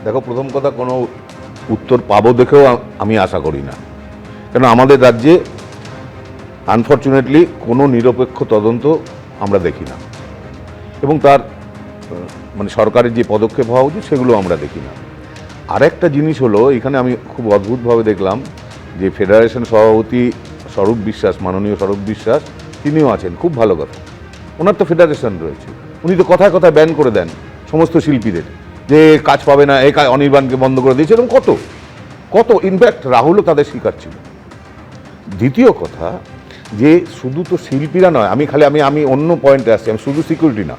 দেখো, প্রথম কথা, কোনো উত্তর পাবো দেখেও আমি আশা করি না, কেন আমাদের রাজ্যে আনফর্চুনেটলি কোনো নিরপেক্ষ তদন্ত আমরা দেখি না, এবং তার মানে সরকারের যে পদক্ষেপ হওয়া উচিত সেগুলো আমরা দেখি না। আরেকটা জিনিস হলো, এখানে আমি খুব অদ্ভুতভাবে দেখলাম যে ফেডারেশন সভাপতি স্বরূপ বিশ্বাস, মাননীয় স্বরূপ বিশ্বাস, তিনিও আছেন, খুব ভালো কথা। ওনার তো ফেডারেশন রয়েছে, উনি তো কথায় কথায় ব্যান করে দেন সমস্ত শিল্পীদের, যে কাজ পাবে না, এই অনির্বাণকে বন্ধ করে দিয়েছে, এরকম কত কত, ইনফ্যাক্ট রাহুলও তাদের শিকার ছিল। দ্বিতীয় কথা, যে শুধু তো শিল্পীরা নয়, আমি অন্য পয়েন্টে আসছি, আমি শুধু সিকিউরিটি না,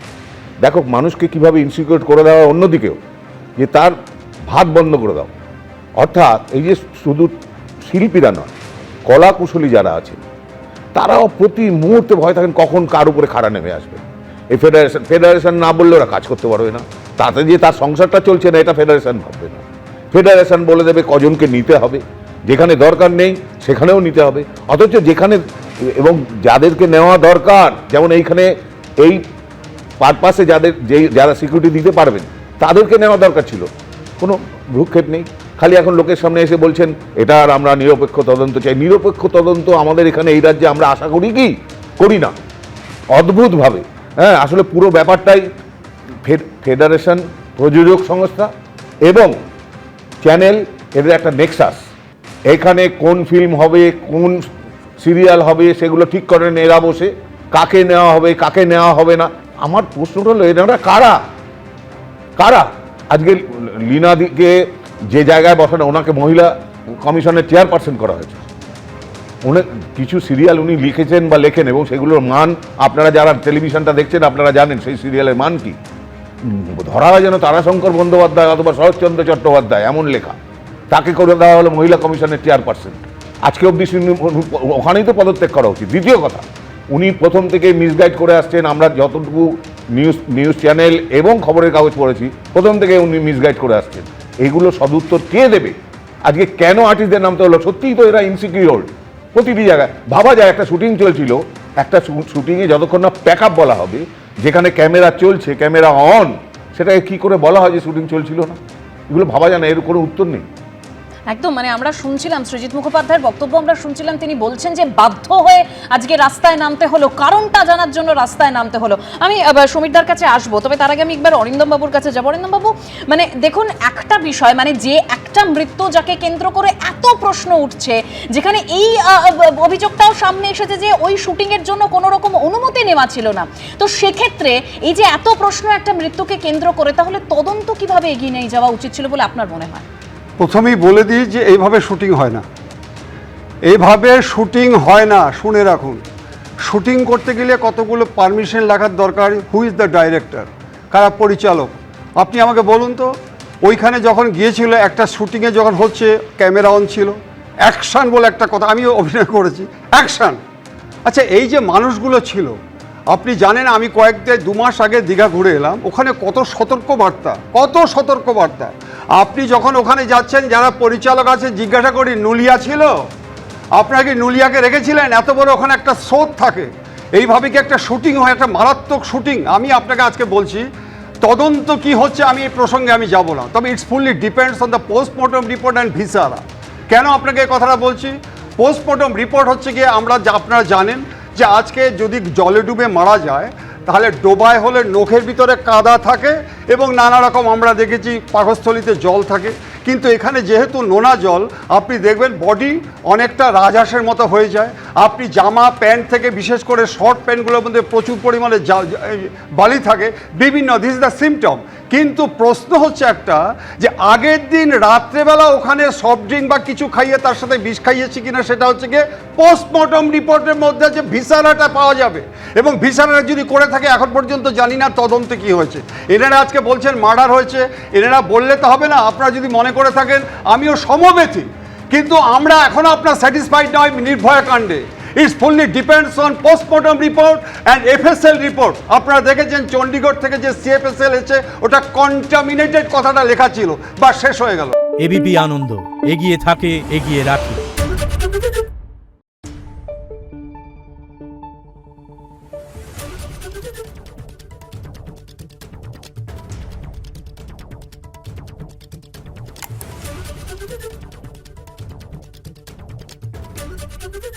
দেখো মানুষকে কীভাবে ইনসিকিউর করে দেওয়া অন্যদিকেও, যে তার ভাত বন্ধ করে দাও। অর্থাৎ এই যে শুধু শিল্পীরা নয়, কলা কুশলী যারা আছেন তারাও প্রতি মুহূর্তে ভয় থাকেন কখন কার উপরে খাড়া নেমে আসবে। এই ফেডারেশন না বললে ওরা কাজ করতে পারবে না, তাতে যে তার সংসারটা চলছে না এটা ফেডারেশন ভাববে না। ফেডারেশন বলে দেবে কজনকে নিতে হবে, যেখানে দরকার নেই সেখানেও নিতে হবে, অথচ যেখানে এবং যাদেরকে নেওয়া দরকার, যেমন এইখানে এই পারপাসে যারা সিকিউরিটি দিতে পারবেন তাদেরকে নেওয়া দরকার ছিল, কোনো ভ্রুক্ষেপ নেই। খালি এখন লোকের সামনে এসে বলছেন এটা আর আমরা নিরপেক্ষ তদন্ত চাই। নিরপেক্ষ তদন্ত আমাদের এখানে এই রাজ্যে আমরা আশা করি কি করি না, অদ্ভুতভাবে। হ্যাঁ, আসলে পুরো ব্যাপারটাই ফেডারেশন, প্রযোজক সংস্থা এবং চ্যানেল, এদের একটা নেক্সাস। এখানে কোন ফিল্ম হবে, কোন সিরিয়াল হবে সেগুলো ঠিক করেন এরা বসে, কাকে নেওয়া হবে কাকে নেওয়া হবে না। আমার প্রশ্নটা হলো, এরা কারা কারা? আজকে লীনাদিকে যে জায়গায় বসানো, ওনাকে মহিলা কমিশনের চেয়ারপারসন করা হয়েছে। উনি কিছু সিরিয়াল উনি লিখেছেন বা লেখেন, এবং সেগুলোর মান আপনারা যারা টেলিভিশনটা দেখছেন আপনারা জানেন সেই সিরিয়ালের মান কি। ধরা হয় যেন তারাশঙ্কর বন্দ্যোপাধ্যায় অথবা শরৎচন্দ্র চট্টোপাধ্যায়, এমন লেখা। তাকে করে দেওয়া হলো মহিলা কমিশনের চেয়ারপারসন। আজকে অবধি ওখানেই তো পদত্যাগ করা উচিত। দ্বিতীয় কথা, উনি প্রথম থেকে মিসগাইড করে আসছেন। আমরা যতটুকু নিউজ চ্যানেল এবং খবরের কাগজ পড়েছি, প্রথম থেকে উনি মিসগাইড করে আসছেন। এইগুলো সদুত্তর কে দেবে? আজকে কেন আর্টিস্টদের নামতে হলো? সত্যিই তো এরা ইনসিকিউর প্রতিটি জায়গায়। ভাবা যায় একটা শুটিং চলছিল, একটা শুটিংয়ে যতক্ষণ না প্যাক আপ বলা হবে, যেখানে ক্যামেরা চলছে, ক্যামেরা অন, সেটাকে কি করে বলা হয় যে শুটিং চলছিল না? এগুলো ভাবা যায় না, এর কোনো উত্তর নেই। একদম, মানে আমরা শুনছিলাম সৃজিত মুখোপাধ্যায়ের বক্তব্য, আমরা শুনছিলাম তিনি বলছেন যে বাধ্য হয়ে আজকে রাস্তায় নামতে হলো, কারণটা জানার জন্য রাস্তায় নামতে হলো। আমি সমীরদার কাছে আসবো, তবে তার আগে আমি একবার অরিন্দম বাবুর কাছে যাবো। অরিন্দম বাবু, মানে দেখুন একটা বিষয়, মানে যে একটা মৃত্যু যাকে কেন্দ্র করে এত প্রশ্ন উঠছে, যেখানে এই অভিযোগটাও সামনে এসেছে যে ওই শুটিংয়ের জন্য কোনো রকম অনুমতি নেওয়া ছিল না, তো সেক্ষেত্রে এই যে এত প্রশ্ন একটা মৃত্যুকে কেন্দ্র করে, তাহলে তদন্ত কিভাবে এগিয়ে নিয়ে যাওয়া উচিত ছিল বলে আপনার মনে হয়? প্রথমেই বলে দিই যে এইভাবে শুটিং হয় না, এইভাবে শুটিং হয় না। শুনে রাখুন, শুটিং করতে গেলে কতগুলো পারমিশন লাগার দরকার। হু ইজ দ্য ডাইরেক্টর, কারা পরিচালক? আপনি আমাকে বলুন তো, ওইখানে যখন গিয়েছিল একটা শুটিংয়ে যখন হচ্ছে, ক্যামেরা অন ছিল, অ্যাকশান বলে একটা কথা, আমিও অভিনয় করেছি, অ্যাকশান। আচ্ছা, এই যে মানুষগুলো ছিল, আপনি জানেন আমি দু মাস আগে দীঘা ঘুরে এলাম, ওখানে কত সতর্কবার্তা। আপনি যখন ওখানে যাচ্ছেন, যারা পরিচালক আছে জিজ্ঞাসা করি, নুলিয়া ছিল? আপনারা কি নুলিয়াকে রেখেছিলেন? এত বড় ওখানে একটা স্রোত থাকে, এইভাবে কি একটা শুটিং হয়? একটা মারাত্মক শুটিং। আমি আপনাকে আজকে বলছি, তদন্ত কি হচ্ছে আমি এই প্রসঙ্গে আমি যাব না, তবে it's fully depends on the postmortem report and viscera. কেন আপনাকে এই কথাটা বলছি? পোস্টমর্টম রিপোর্ট হচ্ছে গিয়ে, আপনারা জানেন যে আজকে যদি জলে ডুবে মারা যায়, তাহলে ডোবায় হলে নখের ভিতরে কাদা থাকে এবং নানা রকম আমরা দেখেছি পাকস্থলীতে জল থাকে। কিন্তু এখানে যেহেতু নোনা জল, আপনি দেখবেন বডি অনেকটা রাজহাঁসের মতো হয়ে যায়। আপনি জামা প্যান্ট থেকে বিশেষ করে শর্ট প্যান্টগুলোর মধ্যে প্রচুর পরিমাণে বালি থাকে, বিভিন্ন, দিস ইজ দ্য সিমটম। কিন্তু প্রশ্ন হচ্ছে একটা, যে আগের দিন রাত্রেবেলা ওখানে সফট ড্রিঙ্ক বা কিছু খাইয়ে তার সাথে বিষ খাইয়েছি কিনা, সেটা হচ্ছে গিয়ে পোস্টমর্টম রিপোর্টের মধ্যে যে ভিসারাটা পাওয়া যাবে। এবং ভিসারা যদি করে থাকে, এখন পর্যন্ত জানি না তদন্তে কি হয়েছে। এনারা আজকে বলছেন মার্ডার হয়েছে, এনারা বললে তো হবে না। আপনারা যদি মনে করে থাকেন, আমিও সমবেতী, কিন্তু আমরা এখনো আপনার স্যাটিসফাইড নয় নির্ভয়া কাণ্ডে। It's fully depends on post-mortem report and FSL report. আপনারা দেখেছেন চণ্ডীগড় থেকে যে সিএফএসএল এসেছে, ওটা কন্টামিনেটেড কথাটা লেখা ছিল, বা শেষ হয়ে গেল। এবিপি আনন্দ, এগিয়ে থাকে, এগিয়ে রাখে। Thank you.